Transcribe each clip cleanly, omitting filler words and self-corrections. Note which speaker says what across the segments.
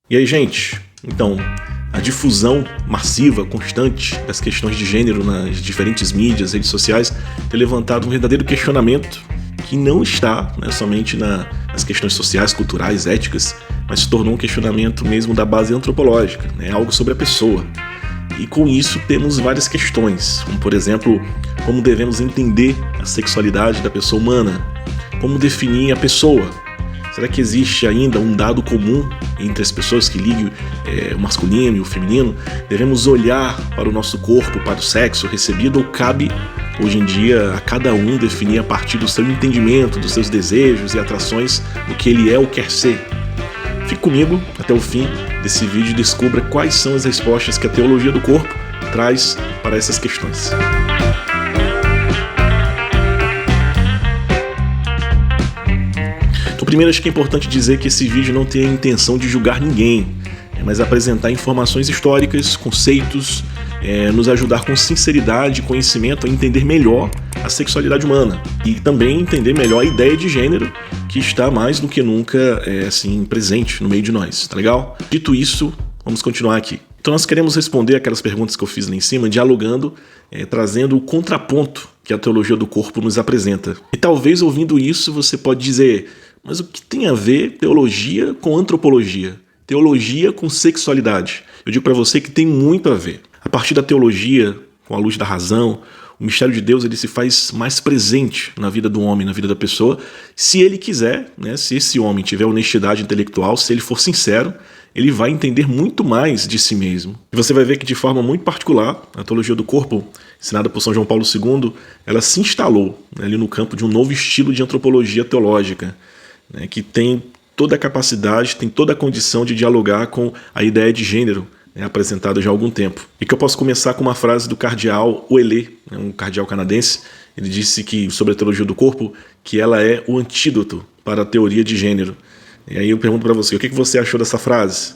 Speaker 1: E aí, gente? Então, a difusão massiva, constante das questões de gênero nas diferentes mídias, redes sociais, tem levantado um verdadeiro questionamento que não está somente nas questões sociais, culturais, éticas, mas se tornou um questionamento mesmo da base antropológica, algo sobre a pessoa. E com isso temos várias questões, como por exemplo, como devemos entender a sexualidade da pessoa humana, como definir a pessoa. Será que existe ainda um dado comum entre as pessoas que ligam o masculino e o feminino? Devemos olhar para o nosso corpo, para o sexo recebido, ou cabe, hoje em dia, a cada um definir a partir do seu entendimento, dos seus desejos e atrações, do que ele é ou quer ser? Fique comigo até o fim desse vídeo e descubra quais são as respostas que a teologia do corpo traz para essas questões. Primeiro, acho que é importante dizer que esse vídeo não tem a intenção de julgar ninguém, mas apresentar informações históricas, conceitos, nos ajudar com sinceridade e conhecimento a entender melhor a sexualidade humana e também entender melhor a ideia de gênero que está mais do que nunca presente no meio de nós, tá legal? Dito isso, vamos continuar aqui. Então nós queremos responder aquelas perguntas que eu fiz lá em cima, dialogando, trazendo o contraponto que a teologia do corpo nos apresenta. E talvez ouvindo isso você pode dizer: mas o que tem a ver teologia com antropologia? Teologia com sexualidade? Eu digo para você que tem muito a ver. A partir da teologia, com a luz da razão, o mistério de Deus ele se faz mais presente na vida do homem, na vida da pessoa, se ele quiser, se esse homem tiver honestidade intelectual, se ele for sincero, ele vai entender muito mais de si mesmo. E você vai ver que de forma muito particular, a teologia do corpo, ensinada por São João Paulo II, ela se instalou ali no campo de um novo estilo de antropologia teológica, que tem toda a capacidade, tem toda a condição de dialogar com a ideia de gênero apresentada já há algum tempo. E que eu posso começar com uma frase do cardeal Ouellet, um cardeal canadense. Ele disse que, sobre a teologia do corpo, que ela é o antídoto para a teoria de gênero. E aí eu pergunto para você, o que você achou dessa frase?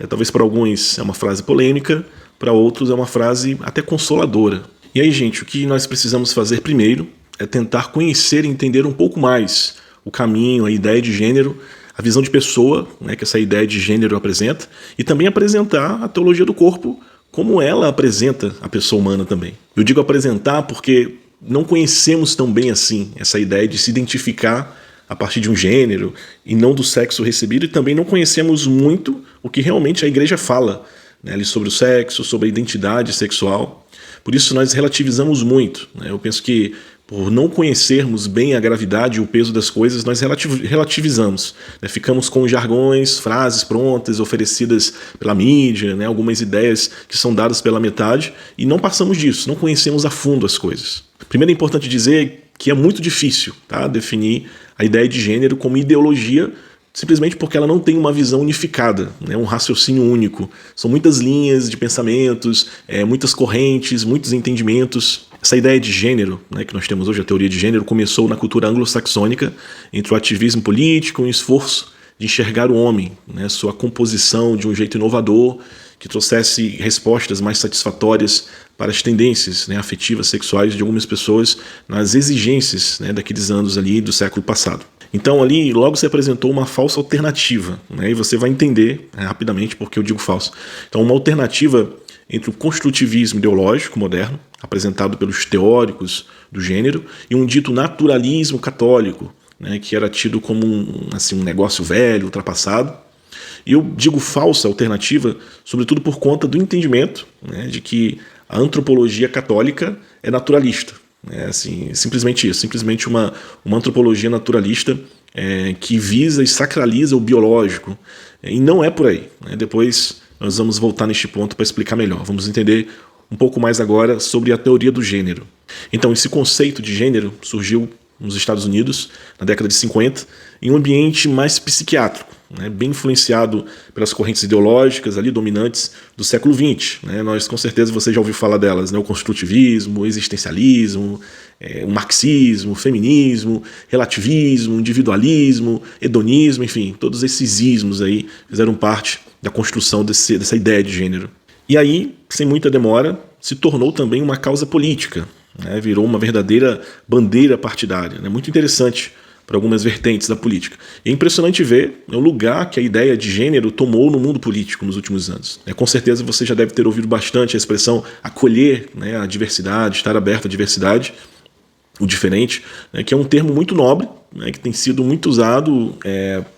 Speaker 1: Talvez para alguns é uma frase polêmica, para outros é uma frase até consoladora. E aí, gente, o que nós precisamos fazer primeiro é tentar conhecer e entender um pouco mais o caminho, a ideia de gênero, a visão de pessoa, que essa ideia de gênero apresenta, e também apresentar a teologia do corpo como ela apresenta a pessoa humana também. Eu digo apresentar porque não conhecemos tão bem assim essa ideia de se identificar a partir de um gênero e não do sexo recebido, e também não conhecemos muito o que realmente a igreja fala ali sobre o sexo, sobre a identidade sexual. Por isso nós relativizamos muito. Eu penso que por não conhecermos bem a gravidade e o peso das coisas, nós relativizamos. Ficamos com jargões, frases prontas, oferecidas pela mídia, algumas ideias que são dadas pela metade, e não passamos disso, não conhecemos a fundo as coisas. Primeiro é importante dizer que é muito difícil definir a ideia de gênero como ideologia, simplesmente porque ela não tem uma visão unificada, um raciocínio único. São muitas linhas de pensamentos, muitas correntes, muitos entendimentos. Essa ideia de gênero, que nós temos hoje, a teoria de gênero, começou na cultura anglo-saxônica, entre o ativismo político e o esforço de enxergar o homem, sua composição de um jeito inovador, que trouxesse respostas mais satisfatórias para as tendências afetivas, sexuais de algumas pessoas nas exigências daqueles anos ali do século passado. Então ali logo se apresentou uma falsa alternativa, e você vai entender rapidamente porque eu digo falso. Então uma alternativa entre o construtivismo ideológico moderno, apresentado pelos teóricos do gênero, e um dito naturalismo católico, que era tido como um negócio velho, ultrapassado. E eu digo falsa alternativa, sobretudo por conta do entendimento de que a antropologia católica é naturalista. Simplesmente isso, simplesmente uma antropologia naturalista que visa e sacraliza o biológico. E não é por aí. Depois nós vamos voltar neste ponto para explicar melhor. Vamos entender um pouco mais agora sobre a teoria do gênero. Então, esse conceito de gênero surgiu nos Estados Unidos, na década de 50, em um ambiente mais psiquiátrico, bem influenciado pelas correntes ideológicas ali dominantes do século XX. Nós, com certeza, você já ouviu falar delas, o construtivismo, o existencialismo, o marxismo, o feminismo, relativismo, individualismo, hedonismo, enfim, todos esses ismos aí fizeram parte da construção dessa ideia de gênero. E aí, sem muita demora, se tornou também uma causa política, virou uma verdadeira bandeira partidária. Muito interessante para algumas vertentes da política. E é impressionante ver o lugar que a ideia de gênero tomou no mundo político nos últimos anos. Com certeza você já deve ter ouvido bastante a expressão acolher, né, a diversidade, estar aberto à diversidade, o diferente, né, que é um termo muito nobre, né, que tem sido muito usado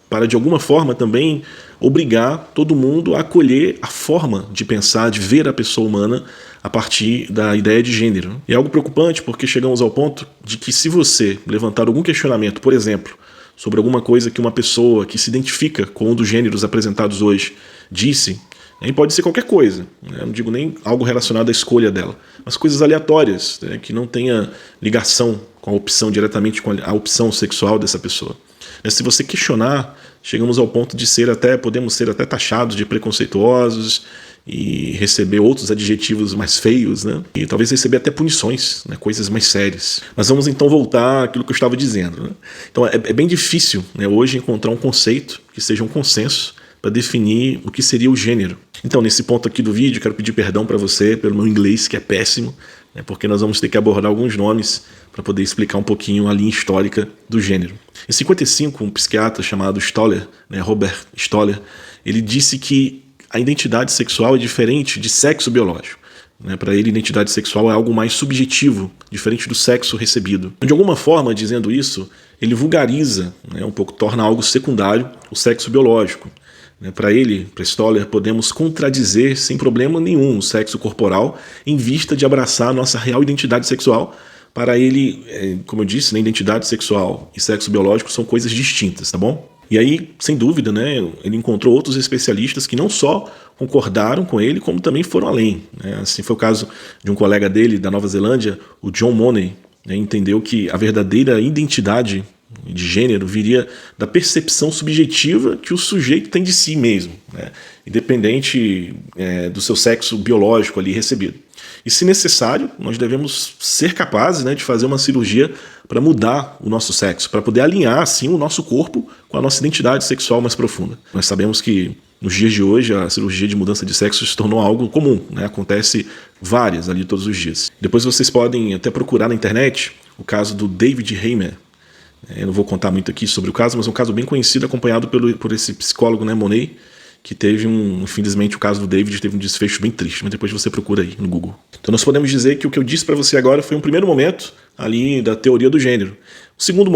Speaker 1: para, de alguma forma, também obrigar todo mundo a acolher a forma de pensar, de ver a pessoa humana a partir da ideia de gênero. E é algo preocupante porque chegamos ao ponto de que, se você levantar algum questionamento, por exemplo, sobre alguma coisa que uma pessoa que se identifica com um dos gêneros apresentados hoje disse, e pode ser qualquer coisa, né? Eu não digo nem algo relacionado à escolha dela, mas coisas aleatórias, né, que não tenha ligação com a opção, diretamente com a opção sexual dessa pessoa. Se você questionar, chegamos ao ponto de podemos ser até taxados de preconceituosos e receber outros adjetivos mais feios, né? E talvez receber até punições, né? Coisas mais sérias. Mas vamos então voltar àquilo que eu estava dizendo, né? Então é bem difícil, né, hoje encontrar um conceito que seja um consenso para definir o que seria o gênero. Então, nesse ponto aqui do vídeo, quero pedir perdão para você pelo meu inglês, que é péssimo, né, porque nós vamos ter que abordar alguns nomes para poder explicar um pouquinho a linha histórica do gênero. Em 55, um psiquiatra chamado Stoller, né, Robert Stoller, ele disse que a identidade sexual é diferente de sexo biológico. Para ele, identidade sexual é algo mais subjetivo, diferente do sexo recebido. De alguma forma, dizendo isso, ele vulgariza, um pouco, torna algo secundário o sexo biológico. Para ele, para Stoller, podemos contradizer sem problema nenhum o sexo corporal em vista de abraçar a nossa real identidade sexual. Para ele, como eu disse, identidade sexual e sexo biológico são coisas distintas, tá bom? E aí, sem dúvida, ele encontrou outros especialistas que não só concordaram com ele, como também foram além. Assim foi o caso de um colega dele da Nova Zelândia, o John Money, entendeu que a verdadeira identidade de gênero viria da percepção subjetiva que o sujeito tem de si mesmo, independente do seu sexo biológico ali recebido. E, se necessário, nós devemos ser capazes, de fazer uma cirurgia para mudar o nosso sexo, para poder alinhar assim o nosso corpo com a nossa identidade sexual mais profunda. Nós sabemos que nos dias de hoje a cirurgia de mudança de sexo se tornou algo comum, acontece várias ali todos os dias. Depois vocês podem até procurar na internet o caso do David Heimer. Eu não vou contar muito aqui sobre o caso, mas é um caso bem conhecido, acompanhado por esse psicólogo, Monet, que teve infelizmente o caso do David teve um desfecho bem triste, mas depois você procura aí no Google. Então nós podemos dizer que o que eu disse para você agora foi um primeiro momento ali da teoria do gênero. O segundo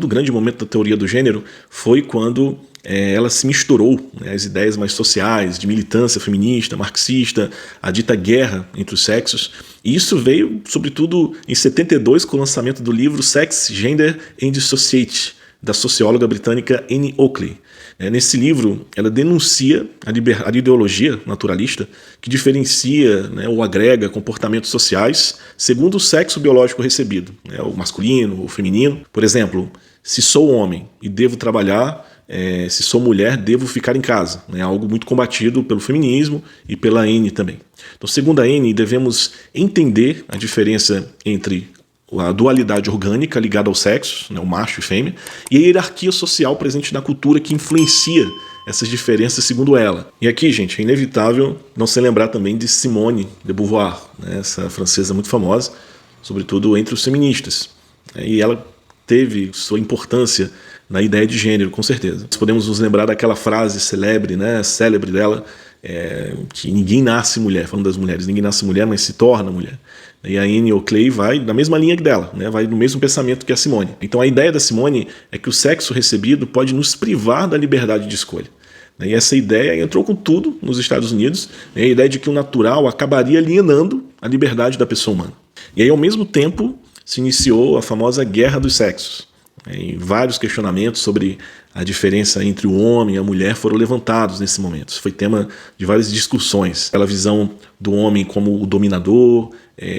Speaker 1: grande momento da teoria do gênero foi quando ela se misturou, as ideias mais sociais, de militância feminista, marxista, a dita guerra entre os sexos. E isso veio, sobretudo, em 72, com o lançamento do livro Sex, Gender and Society, da socióloga britânica Annie Oakley. Nesse livro, ela denuncia a ideologia naturalista que diferencia, ou agrega comportamentos sociais segundo o sexo biológico recebido, o masculino, o feminino. Por exemplo, se sou homem e devo trabalhar, se sou mulher, devo ficar em casa. Algo muito combatido pelo feminismo e pela Annie também. Então, segundo a Annie, devemos entender a diferença entre a dualidade orgânica ligada ao sexo, o macho e fêmea, e a hierarquia social presente na cultura que influencia essas diferenças segundo ela. E aqui, gente, é inevitável não se lembrar também de Simone de Beauvoir, essa francesa muito famosa, sobretudo entre os feministas. E ela teve sua importância na ideia de gênero, com certeza. Nós podemos nos lembrar daquela frase célebre dela, que ninguém nasce mulher, falando das mulheres, ninguém nasce mulher, mas se torna mulher. E a Annie Oakley vai na mesma linha dela, vai no mesmo pensamento que a Simone. Então a ideia da Simone é que o sexo recebido pode nos privar da liberdade de escolha. E essa ideia entrou com tudo nos Estados Unidos, a ideia de que o natural acabaria alienando a liberdade da pessoa humana. E aí, ao mesmo tempo, se iniciou a famosa Guerra dos Sexos. E vários questionamentos sobre a diferença entre o homem e a mulher foram levantados nesse momento. Isso foi tema de várias discussões. Aquela visão do homem como o dominador,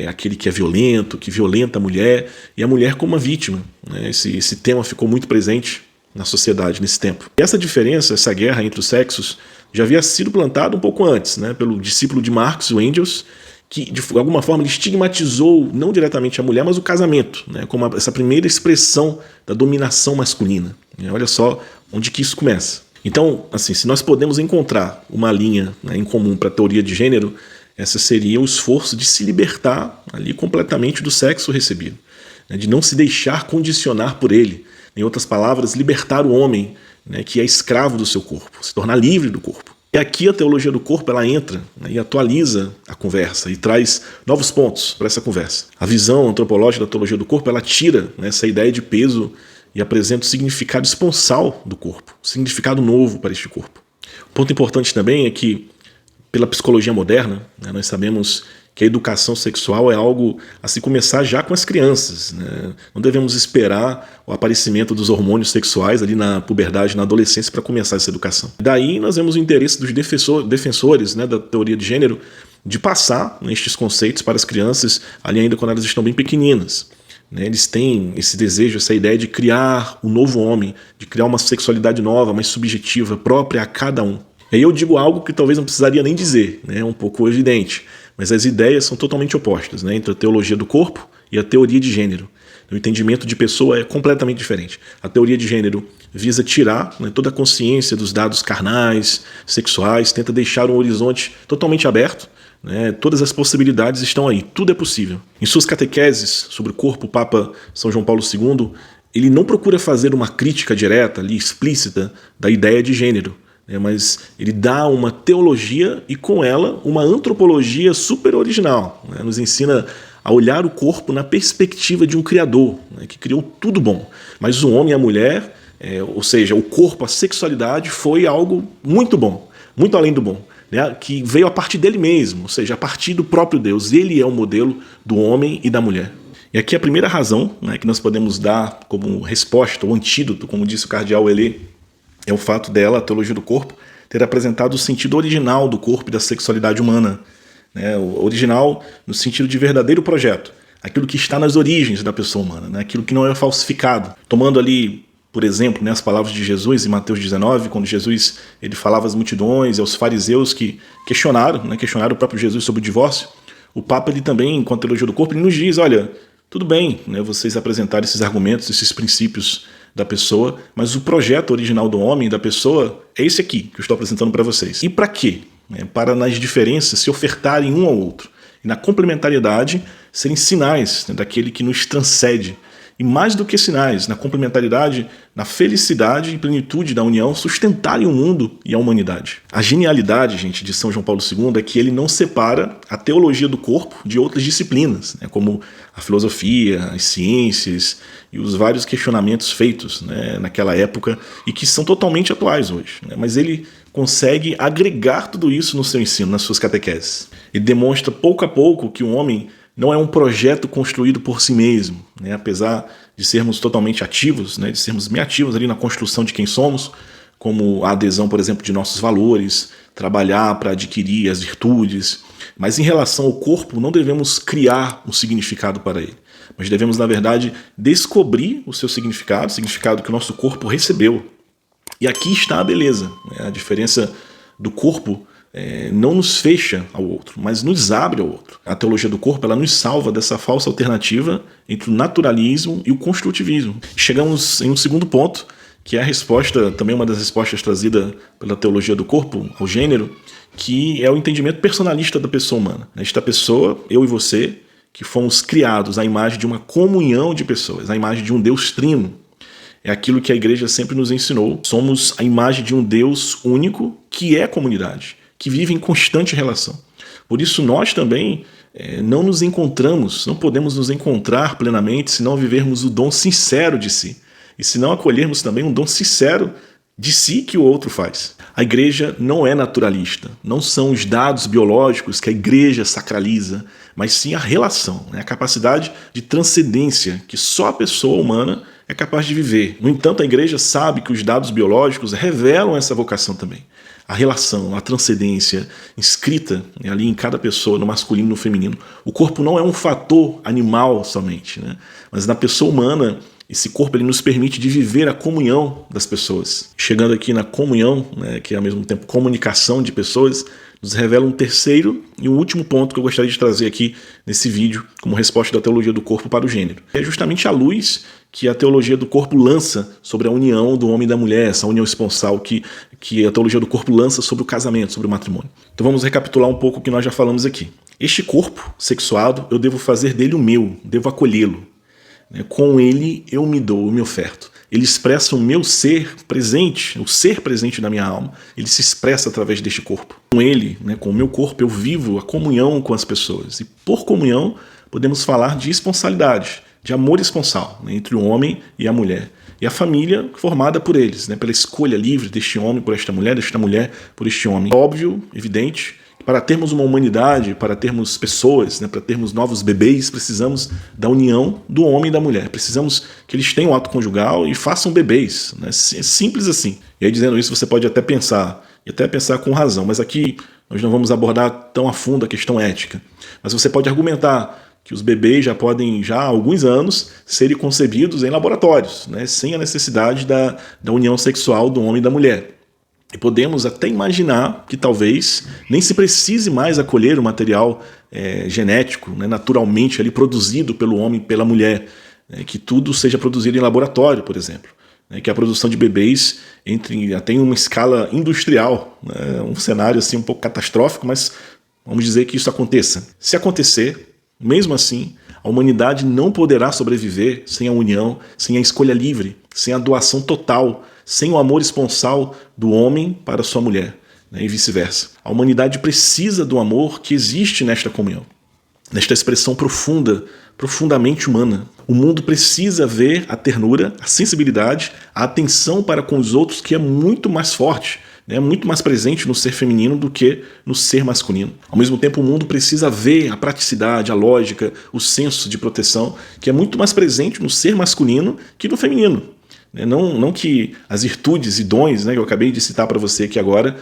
Speaker 1: aquele que é violento, que violenta a mulher, e a mulher como uma vítima. Esse tema ficou muito presente na sociedade nesse tempo. E essa diferença, essa guerra entre os sexos, já havia sido plantada um pouco antes, pelo discípulo de Marx, o Engels, que de alguma forma ele estigmatizou não diretamente a mulher, mas o casamento, como essa primeira expressão da dominação masculina. Olha só onde que isso começa. Então, assim, se nós podemos encontrar uma linha em comum para a teoria de gênero, essa seria o esforço de se libertar ali completamente do sexo recebido, de não se deixar condicionar por ele, Em outras palavras, libertar o homem, né, que é escravo do seu corpo, se tornar livre do corpo. E aqui a teologia do corpo ela entra, né, e atualiza a conversa e traz novos pontos para essa conversa. A visão antropológica da teologia do corpo ela tira, né, essa ideia de peso e apresenta o significado esponsal do corpo, o significado novo para este corpo. Um ponto importante também é que, pela psicologia moderna, né, nós sabemos que a educação sexual é algo a se começar já com as crianças, né? Não devemos esperar o aparecimento dos hormônios sexuais ali na puberdade, na adolescência, para começar essa educação. Daí nós vemos o interesse dos defensores, né, da teoria de gênero de passar, né, estes conceitos para as crianças ali ainda quando elas estão bem pequeninas. Né? Eles têm esse desejo, essa ideia de criar um novo homem, de criar uma sexualidade nova, mais subjetiva, própria a cada um. E aí eu digo algo que talvez não precisaria nem dizer, né? É um pouco evidente, mas as ideias são totalmente opostas, né? Entre a teologia do corpo e a teoria de gênero. O entendimento de pessoa é completamente diferente. A teoria de gênero visa tirar, né, toda a consciência dos dados carnais, sexuais, tenta deixar um horizonte totalmente aberto, né? Todas as possibilidades estão aí, tudo é possível. Em suas catequeses sobre o corpo, o Papa São João Paulo II, ele não procura fazer uma crítica direta, ali, explícita, da ideia de gênero, mas ele dá uma teologia e com ela uma antropologia super original, né? Nos ensina a olhar o corpo na perspectiva de um Criador, né, que criou tudo bom, mas o homem e a mulher, ou seja, o corpo, a sexualidade foi algo muito bom, muito além do bom, né, que veio a partir dele mesmo, ou seja, a partir do próprio Deus. Ele é o modelo do homem e da mulher. E aqui a primeira razão, né, que nós podemos dar como resposta, ou antídoto, como disse o cardeal Elé, é o fato dela, a teologia do corpo, ter apresentado o sentido original do corpo e da sexualidade humana. Né? O original no sentido de verdadeiro projeto. Aquilo que está nas origens da pessoa humana. Né? Aquilo que não é falsificado. Tomando ali, por exemplo, né, as palavras de Jesus em Mateus 19, quando Jesus ele falava às multidões e aos fariseus que questionaram o próprio Jesus sobre o divórcio. O Papa ele também, com a teologia do corpo, ele nos diz, olha, tudo bem, né, vocês apresentarem esses argumentos, esses princípios da pessoa, mas o projeto original do homem, da pessoa, é esse aqui que eu estou apresentando para vocês. E para quê? Para nas diferenças se ofertarem um ao outro. E na complementariedade serem sinais, né, daquele que nos transcende. E mais do que sinais, na complementaridade, na felicidade e plenitude da união, sustentarem o mundo e a humanidade. A genialidade, gente, de São João Paulo II é que ele não separa a teologia do corpo de outras disciplinas, né, como a filosofia, as ciências e os vários questionamentos feitos, né, naquela época e que são totalmente atuais hoje. Né, mas ele consegue agregar tudo isso no seu ensino, nas suas catequeses. Ele demonstra pouco a pouco que o homem não é um projeto construído por si mesmo, né? Apesar de sermos totalmente ativos, né? De sermos bem ativos ali na construção de quem somos, como a adesão, por exemplo, de nossos valores, trabalhar para adquirir as virtudes. Mas em relação ao corpo, não devemos criar um significado para ele, mas devemos, na verdade, descobrir o seu significado, o significado que o nosso corpo recebeu. E aqui está a beleza, né? A diferença do corpo não nos fecha ao outro, mas nos abre ao outro. A teologia do corpo ela nos salva dessa falsa alternativa entre o naturalismo e o construtivismo. Chegamos em um segundo ponto, que é a resposta, também uma das respostas trazida pela teologia do corpo ao gênero, que é o entendimento personalista da pessoa humana. Esta pessoa, eu e você, que fomos criados à imagem de uma comunhão de pessoas, à imagem de um Deus trino. É aquilo que a igreja sempre nos ensinou. Somos a imagem de um Deus único que é comunidade, que vive em constante relação. Por isso nós também não nos encontramos, não podemos nos encontrar plenamente se não vivermos o dom sincero de si. E se não acolhermos também um dom sincero de si que o outro faz. A igreja não é naturalista, não são os dados biológicos que a igreja sacraliza, mas sim a relação, né? A capacidade de transcendência que só a pessoa humana é capaz de viver. No entanto, a igreja sabe que os dados biológicos revelam essa vocação também. A relação, a transcendência inscrita ali em cada pessoa, no masculino e no feminino. O corpo não é um fator animal somente, né? Mas na pessoa humana, esse corpo ele nos permite de viver a comunhão das pessoas. Chegando aqui na comunhão, né, que é ao mesmo tempo comunicação de pessoas, nos revela um terceiro e um último ponto que eu gostaria de trazer aqui nesse vídeo como resposta da teologia do corpo para o gênero. É justamente a luz que a teologia do corpo lança sobre a união do homem e da mulher, essa união esponsal que a teologia do corpo lança sobre o casamento, sobre o matrimônio. Então vamos recapitular um pouco o que nós já falamos aqui. Este corpo sexuado, eu devo fazer dele o meu, devo acolhê-lo. Com ele eu me dou, eu me oferto. ele expressa o meu ser presente, o ser presente da minha alma, ele se expressa através deste corpo. Com ele, né, com o meu corpo, eu vivo a comunhão com as pessoas. E por comunhão, podemos falar de esponsalidade, de amor esponsal, né, entre o homem e a mulher. E a família formada por eles, né, pela escolha livre deste homem por esta mulher por este homem. Óbvio, evidente, que para termos uma humanidade, para termos pessoas, né, para termos novos bebês, precisamos da união do homem e da mulher. Precisamos que eles tenham ato conjugal e façam bebês. Né? É simples assim. E aí, dizendo isso, você pode até pensar, e até pensar com razão, mas aqui nós não vamos abordar tão a fundo a questão ética. Mas você pode argumentar que os bebês já podem, já há alguns anos, serem concebidos em laboratórios, né, sem a necessidade da união sexual do homem e da mulher. E podemos até imaginar que talvez nem se precise mais acolher o material genético, né, naturalmente ali produzido pelo homem e pela mulher, né, que tudo seja produzido em laboratório, por exemplo. Né, que a produção de bebês entre até em uma escala industrial, né, um cenário assim um pouco catastrófico, mas vamos dizer que isso aconteça. Se acontecer, mesmo assim, a humanidade não poderá sobreviver sem a união, sem a escolha livre, sem a doação total, sem o amor esponsal do homem para sua mulher, né, e vice-versa. A humanidade precisa do amor que existe nesta comunhão, nesta expressão profunda, profundamente humana. O mundo precisa ver a ternura, a sensibilidade, a atenção para com os outros, que é muito mais forte, é muito mais presente no ser feminino do que no ser masculino. Ao mesmo tempo, o mundo precisa ver a praticidade, a lógica, o senso de proteção, que é muito mais presente no ser masculino que no feminino. Não que as virtudes e dons, né, que eu acabei de citar para você aqui agora,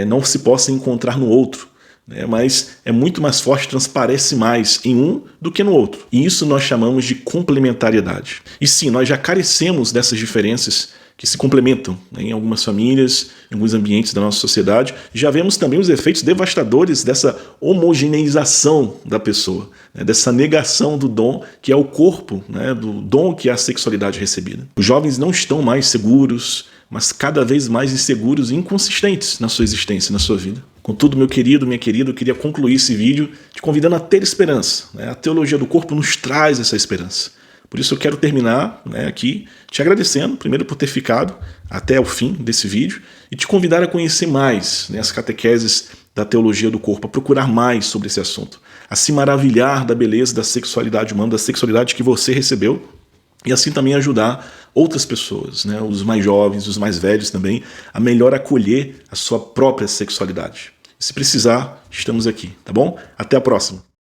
Speaker 1: não se possam encontrar no outro, né, mas é muito mais forte, transparece mais em um do que no outro. E isso nós chamamos de complementariedade. E sim, nós já carecemos dessas diferenças que se complementam, né, em algumas famílias, em alguns ambientes da nossa sociedade. Já vemos também os efeitos devastadores dessa homogeneização da pessoa, né, dessa negação do dom que é o corpo, né, do dom que é a sexualidade recebida. Os jovens não estão mais seguros, mas cada vez mais inseguros e inconsistentes na sua existência, na sua vida. Contudo, meu querido, minha querida, eu queria concluir esse vídeo te convidando a ter esperança, né? A teologia do corpo nos traz essa esperança. Por isso eu quero terminar, né, aqui te agradecendo, primeiro por ter ficado até o fim desse vídeo e te convidar a conhecer mais, né, as catequeses da teologia do corpo, a procurar mais sobre esse assunto, a se maravilhar da beleza da sexualidade humana, da sexualidade que você recebeu e assim também ajudar outras pessoas, né, os mais jovens, os mais velhos também, a melhor acolher a sua própria sexualidade. Se precisar, estamos aqui, tá bom? Até a próxima!